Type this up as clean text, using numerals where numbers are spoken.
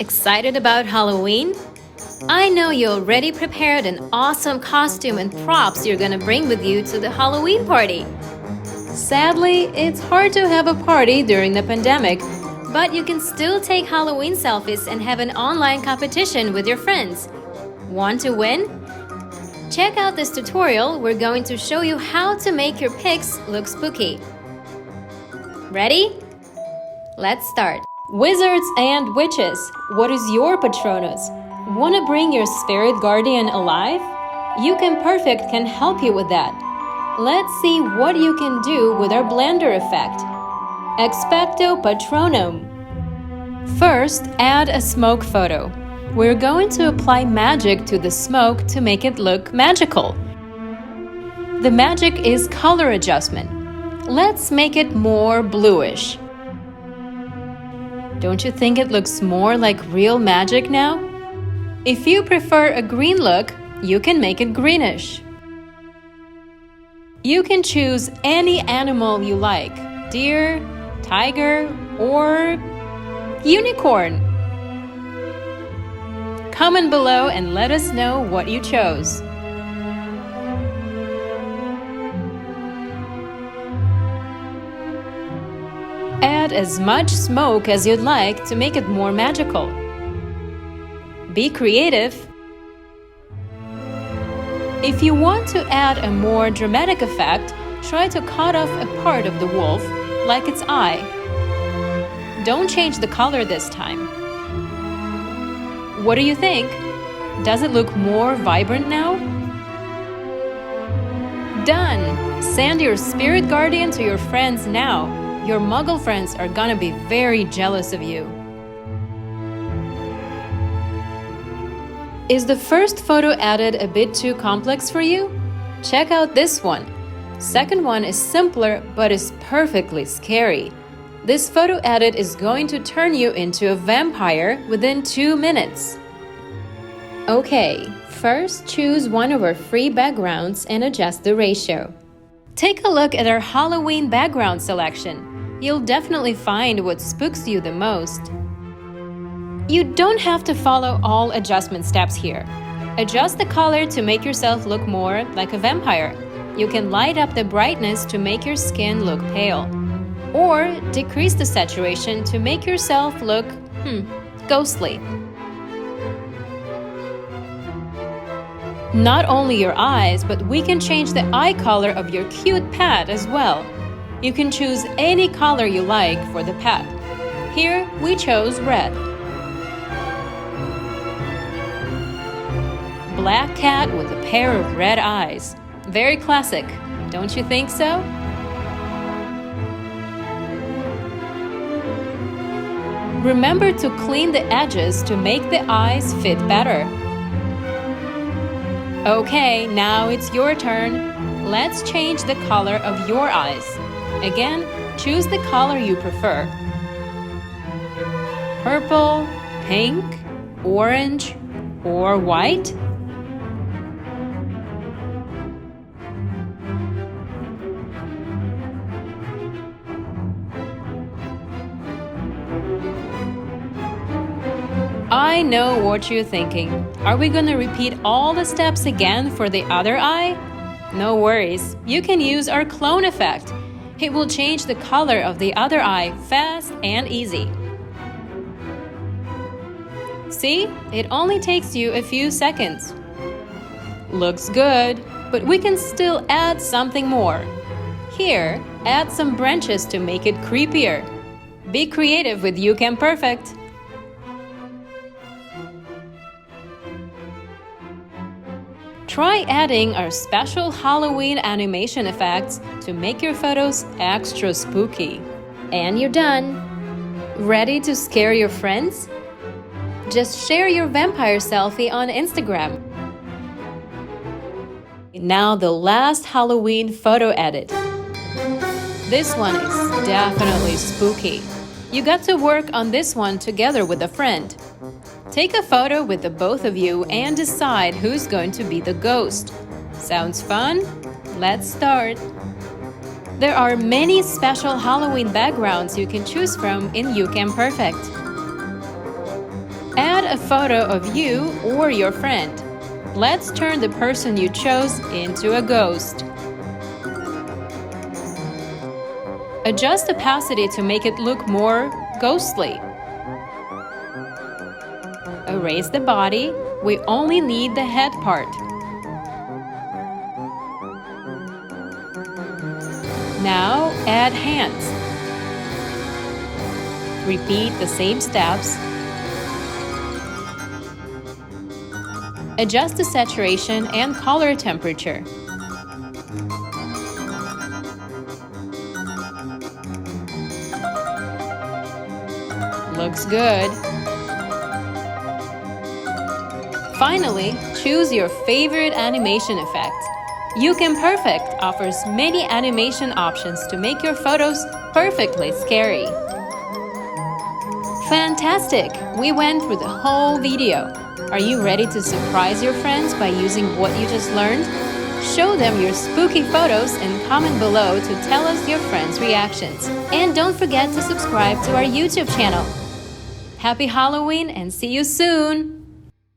Excited about Halloween? I know you already prepared an awesome costume and props you're gonna bring with you to the Halloween party. Sadly, it's hard to have a party during the pandemic, but you can still take Halloween selfies and have an online competition with your friends. Want to win? Check out this tutorial. We're going to show you how to make your pics look spooky. Ready? Let's start. Wizards and witches, what is your Patronus? Want to bring your spirit guardian alive? YouCam Perfect can help you with that. Let's see what you can do with our blender effect. Expecto Patronum. First, add a smoke photo. We're going to apply magic to the smoke to make it look magical. The magic is color adjustment. Let's make it more bluish. Don't you think it looks more like real magic now? If you prefer a green look, you can make it greenish. You can choose any animal you like: deer, tiger, or unicorn. Comment below and let us know what you chose. Add as much smoke as you'd like to make it more magical. Be creative. If you want to add a more dramatic effect, try to cut off a part of the wolf, like its eye. Don't change the color this time. What do you think? Does it look more vibrant now? Done! Send your spirit guardian to your friends now. Your muggle friends are gonna be very jealous of you. Is the first photo added a bit too complex for you? Check out this one. Second one is simpler but is perfectly scary. This photo edit is going to turn you into a vampire within 2 minutes. Okay, first choose one of our free backgrounds and adjust the ratio. Take a look at our Halloween background selection. You'll definitely find what spooks you the most. You don't have to follow all adjustment steps here. Adjust the color to make yourself look more like a vampire. You can light up the brightness to make your skin look pale. Or decrease the saturation to make yourself look, ghostly. Not only your eyes, but we can change the eye color of your cute pet as well. You can choose any color you like for the pet. Here, we chose red. Black cat with a pair of red eyes. Very classic, don't you think so? Remember to clean the edges to make the eyes fit better. Okay, now it's your turn. Let's change the color of your eyes. Again, choose the color you prefer. Purple, pink, orange, or white? I know what you're thinking. Are we gonna repeat all the steps again for the other eye? No worries, you can use our clone effect. It will change the color of the other eye fast and easy. See? It only takes you a few seconds. Looks good, but we can still add something more. Here, add some branches to make it creepier. Be creative with YouCam Perfect. Try adding our special Halloween animation effects to make your photos extra spooky. And you're done. Ready to scare your friends? Just share your vampire selfie on Instagram. Now the last Halloween photo edit. This one is definitely spooky. You got to work on this one together with a friend. Take a photo with the both of you and decide who's going to be the ghost. Sounds fun? Let's start. There are many special Halloween backgrounds you can choose from in YouCam Perfect. Add a photo of you or your friend. Let's turn the person you chose into a ghost. Adjust opacity to make it look more ghostly. Erase the body. We only need the head part. Now add hands. Repeat the same steps. Adjust the saturation and color temperature. Looks good. Finally, choose your favorite animation effect. YouCam Perfect offers many animation options to make your photos perfectly scary. Fantastic! We went through the whole video. Are you ready to surprise your friends by using what you just learned? Show them your spooky photos and comment below to tell us your friends' reactions. And don't forget to subscribe to our YouTube channel. Happy Halloween and see you soon!